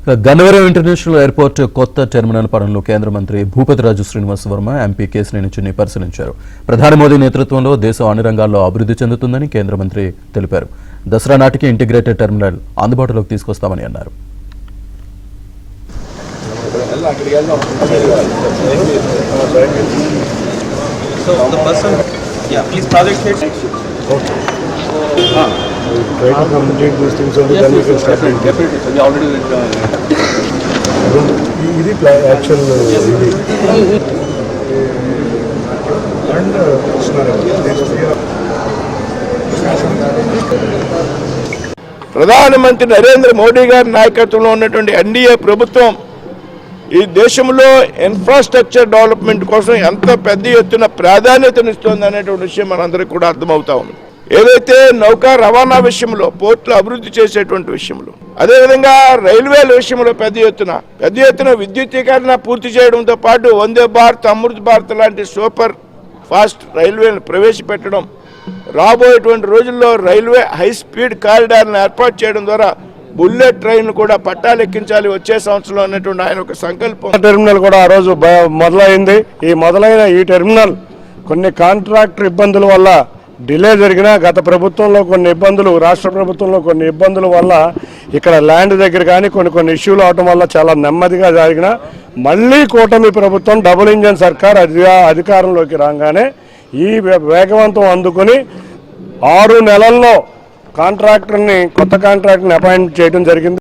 Gannavaram international airport కొత్త terminal పనులను కేంద్ర మంత్రి భూపతిరాజు శ్రీనివాస్ వర్మ ఎంపీ కేశినేని చిన్ని పరిశీలించారు. ప్రధాని మోదీ నేతృత్వంలో దేశం అన్ని రంగాల్లో అభివృద్ధి చెందుతుందని కేంద్ర మంత్రి తెలిపారు. దసరా నాటికి ఇంటిగ్రేటెడ్ టెర్మినల్ అందుబాటులోకి తీసుకొస్తామని అన్నారు. Try to communicate these things only, then we can start it. Definitely, sir. We already This is actual and ప్రధానమంత్రి నరేంద్ర మోడీ గారి నాయకత్వంలో ఉన్నటువంటి ఎన్డీఏ ప్రభుత్వం ఈ దేశంలో ఇన్ఫ్రాస్ట్రక్చర్ డెవలప్మెంట్ కోసం ఎంత పెద్ద ఎత్తున ప్రాధాన్యతనిస్తోంది అనేటువంటి విషయం మనందరికీ కూడా అర్థమవుతా ఉంది. ఏదైతే నౌకా రవాణా విషయంలో, పోర్టులు అభివృద్ధి చేసేటువంటి విషయంలో, అదేవిధంగా రైల్వేల విషయంలో పెద్ద ఎత్తున విద్యుత్తీకరణ పూర్తి చేయడంతో పాటు వందే భారత్, అమృత్ భారత్ లాంటి సూపర్ ఫాస్ట్ రైల్వేలను ప్రవేశపెట్టడం, రాబోయేటువంటి రోజుల్లో రైల్వే హై స్పీడ్ కారిడార్ను ఏర్పాటు చేయడం ద్వారా బుల్లెట్ ట్రైన్ కూడా పట్టాలెక్కించాలి వచ్చే సంవత్సరంలో అన్నటువంటి ఆయన ఒక సంకల్పం. టెర్మినల్ కూడా ఆ రోజు మొదలైంది. మొదలైన ఈ టెర్మినల్ కొన్ని కాంట్రాక్టర్ ఇబ్బందుల వల్ల డిలే జరిగినా, గత ప్రభుత్వంలో కొన్ని ఇబ్బందులు, రాష్ట్ర ప్రభుత్వంలో కొన్ని ఇబ్బందుల వల్ల ఇక్కడ ల్యాండ్ దగ్గర కానీ కొన్ని ఇష్యూలు అవడం వల్ల చాలా నెమ్మదిగా జరిగిన, మళ్ళీ కూటమి ప్రభుత్వం డబుల్ ఇంజన్ సర్కార్ అధికారంలోకి రాగానే ఈ వేగవంతం అందుకుని 6 నెలల్లో కొత్త కాంట్రాక్టర్ని అపాయింట్ చేయడం జరిగింది.